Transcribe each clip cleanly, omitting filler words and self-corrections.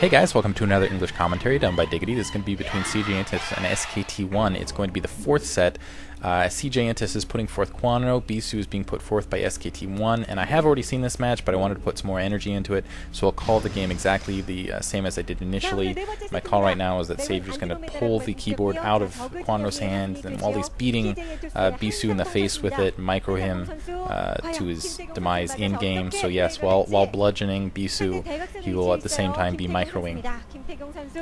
Hey guys, welcome to another English commentary done by Diggity. This is going to be between CJEntus and SKT1. It's going to be the fourth set. CJEntus is putting forth Kwanro, Bisu is being put forth by SKT1, and I have already seen this match, but I wanted to put some more energy into it, so I'll call the game exactly the same as I did initially. My call right now is that Savior's going to pull the keyboard out of Kwanro's hand, and while he's beating Bisu in the face with it, micro him to his demise in-game. So yes, while bludgeoning Bisu, he will at the same time be microing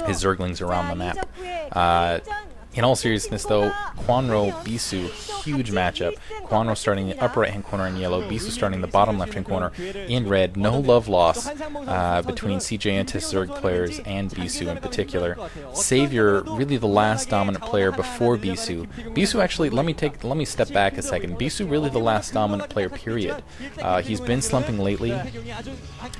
his zerglings around the map. In all seriousness though, Kwanro, Bisu, huge matchup. Kwanro starting the upper right hand corner in yellow, Bisu starting the bottom left hand corner in red. No love lost between CJEntus Zerg players and Bisu in particular. Savior, really the last dominant player before Bisu. Bisu actually, let me step back a second. Bisu really the last dominant player, period. He's been slumping lately,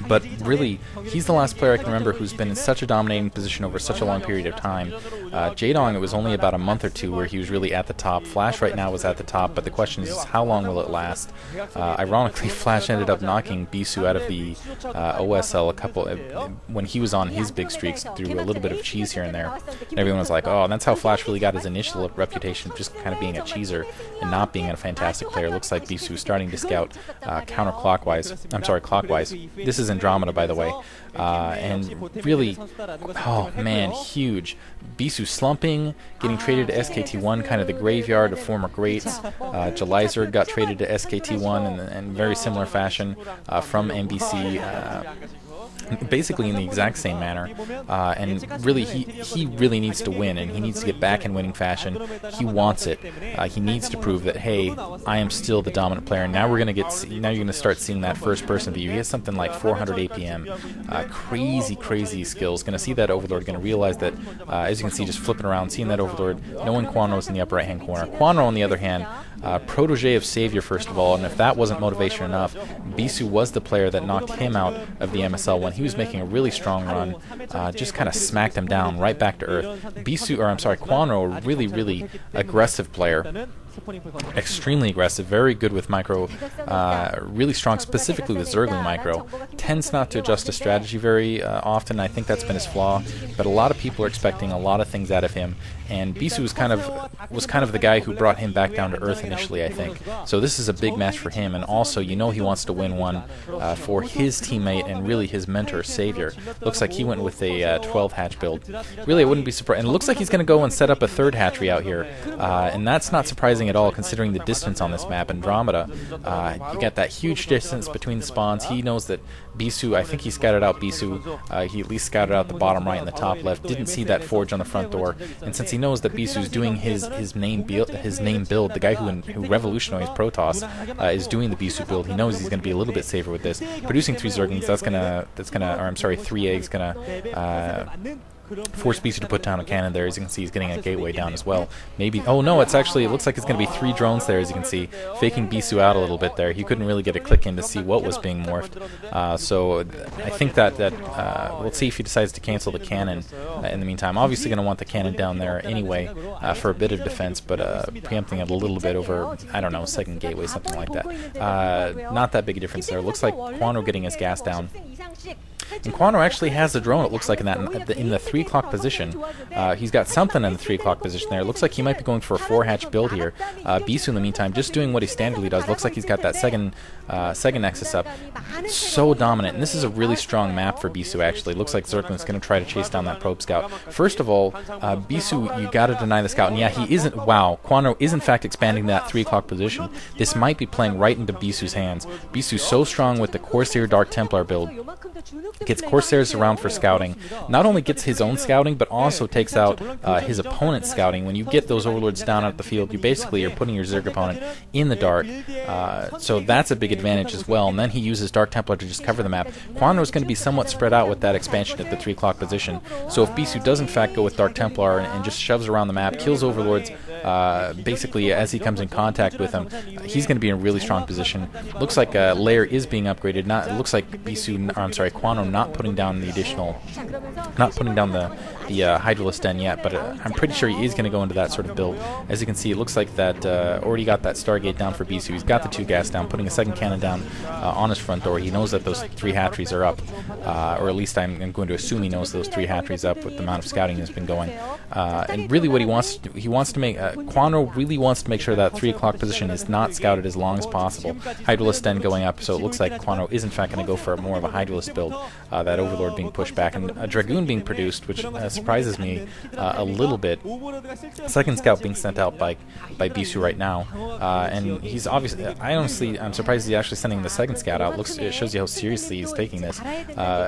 but really, he's the last player I can remember who's been in such a dominating position over such a long period of time. Jaedong, it was only about a month or two where he was really at the top. Flash right now was at the top, but the question is how long will it last? Ironically, Flash ended up knocking Bisu out of the OSL when he was on his big streaks through a little bit of cheese here and there. And everyone was like, oh, that's how Flash really got his initial reputation, just kind of being a cheeser and not being a fantastic player. Looks like Bisu is starting to scout clockwise. This is Andromeda, by the way. And really, oh man, huge. Bisu slumping, getting traded to SKT1, kind of the graveyard of former greats. Zerg got traded to SKT1 in very similar fashion from MBC. Basically in the exact same manner, and really he really needs to win, and he needs to get back in winning fashion. He wants it. He needs to prove that, hey, I am still the dominant player. And now you're gonna start seeing that first person view. He has something like 400 APM, crazy skills. Gonna see that Overlord. Gonna realize that, as you can see, just flipping around, seeing that Overlord, knowing Kwanro's in the upper right hand corner. Kwanro, on the other hand, protege of Savior first of all, and if that wasn't motivation enough, Bisu was the player that knocked him out of the MSL when he was making a really strong run, just kind of smacked him down right back to earth. Kwanro, a really aggressive player. Extremely aggressive, very good with micro, really strong specifically with Zergling micro. Tends not to adjust to strategy very often. I think that's been his flaw, but a lot of people are expecting a lot of things out of him, and Bisu was kind of the guy who brought him back down to earth initially, I think. So this is a big match for him, and also he wants to win one for his teammate and really his mentor, Savior. Looks like he went with a 12 hatch build. Really, I wouldn't be surprised, and it looks like he's going to go and set up a third hatchery out here, and that's not surprising at all considering the distance on this map. Andromeda, you get that huge distance between the spawns. He knows that Bisu, I think he scouted out Bisu, he at least scouted out the bottom right and the top left, didn't see that forge on the front door, and since he knows that Bisu's doing his name build, the guy who revolutionized Protoss is doing the Bisu build, he knows he's going to be a little bit safer with this. Producing 3 zerglings, 3 eggs gonna force Bisu to put down a cannon there. As you can see, he's getting a gateway down as well. Maybe, oh no, it looks like it's going to be 3 drones there, as you can see, faking Bisu out a little bit there. He couldn't really get a click in to see what was being morphed. So I think that we'll see if he decides to cancel the cannon in the meantime. Obviously going to want the cannon down there anyway for a bit of defense, but preempting it a little bit over, I don't know, second gateway, something like that. Not that big a difference there. Looks like Kwanro getting his gas down. And Kwanro actually has the drone, it looks like, in the 3 o'clock position. He's got something in the 3 o'clock position there. It looks like he might be going for a 4-hatch build here. Bisu, in the meantime, just doing what he standardly does. Looks like he's got that second Nexus up. So dominant. And this is a really strong map for Bisu, actually. Looks like Zergling's going to try to chase down that probe scout. First of all, Bisu, you got to deny the scout. And yeah, he isn't. Wow, Kwanro is in fact expanding that 3 o'clock position. This might be playing right into Bisu's hands. Bisu's so strong with the Corsair Dark Templar build. Gets Corsairs around for scouting. Not only gets his own scouting, but also takes out his opponent's scouting. When you get those overlords down at the field, you basically are putting your Zerg opponent in the dark. So that's a big advantage as well. And then he uses Dark Templar to just cover the map. Kwanro is going to be somewhat spread out with that expansion at the 3 o'clock position. So if Bisu does in fact go with Dark Templar and just shoves around the map, kills overlords basically as he comes in contact with him, he's going to be in a really strong position. Looks like Lair is being upgraded. It looks like Kwanro not putting down the Hydralisk Den yet, but I'm pretty sure he is going to go into that sort of build. As you can see, it looks like that already got that Stargate down for Bisu. He's got the 2 gas down, putting a second cannon down on his front door. He knows that those 3 hatcheries are up, or at least I'm going to assume he knows those 3 hatcheries up with the amount of scouting that's been going. And really what he wants to make, Kwanro really wants to make sure that 3 o'clock position is not scouted as long as possible. Hydralisk Den going up, so it looks like Kwanro is in fact going to go for more of a Hydralisk build, that Overlord being pushed back, and a Dragoon being produced, which surprises me a little bit. Second scout being sent out by Bisu right now, and he's obviously, I'm surprised he's actually sending the second scout out. It shows you how seriously he's taking this,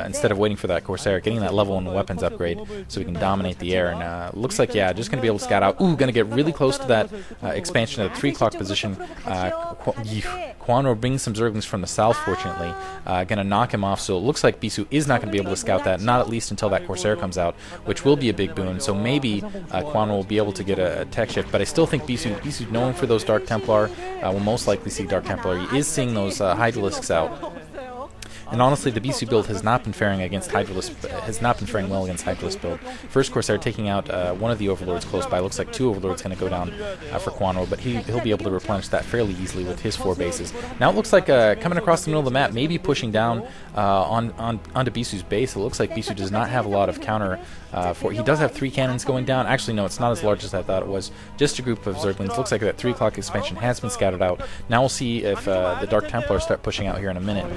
instead of waiting for that Corsair, getting that level 1 weapons upgrade so he can dominate the air. And looks like, yeah, just going to be able to scout out. Ooh, going to get really close to that expansion of the 3 o'clock position. Kwanro brings some Zerglings from the south, fortunately, going to knock him off, so it looks like Bisu is not going to be able to scout that, not at least until that Corsair comes out, which will be a big boon. So maybe Kwanro will be able to get a tech shift, but I still think Bisu known for those Dark Templar, will most likely see Dark Templar. He is seeing those Hydralisks out. And honestly, the Bisu build has not been faring against Hydralisk, has not been faring well against Hydralisk build. First Corsair taking out one of the Overlords close by. Looks like 2 Overlords going to go down for Kwanro, but he'll be able to replenish that fairly easily with his 4 bases. Now it looks like coming across the middle of the map, maybe pushing down onto Bisu's base. It looks like Bisu does not have a lot of counter. He does have 3 cannons going down. Actually, no, it's not as large as I thought it was. Just a group of Zerglings. Looks like that 3 o'clock expansion has been scouted out. Now we'll see if the Dark Templars start pushing out here in a minute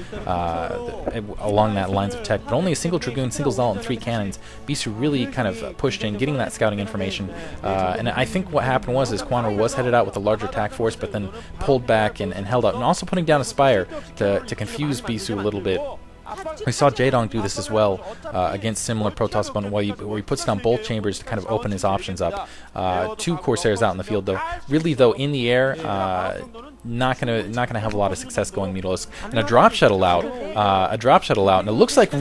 along that lines of tech. But only a single Dragoon, single Zal, and 3 cannons. Bisu really kind of pushed in, getting that scouting information. And I think what happened was Kwanro was headed out with a larger attack force, but then pulled back and held out. And also putting down a Spire to confuse Bisu a little bit. We saw Jaedong do this as well against similar Protoss opponent, where he puts down both chambers to kind of open his options up. 2 Corsairs out in the field, though. Really, though, in the air, not gonna have a lot of success going Mutalisk. And a drop shuttle out, and it looks like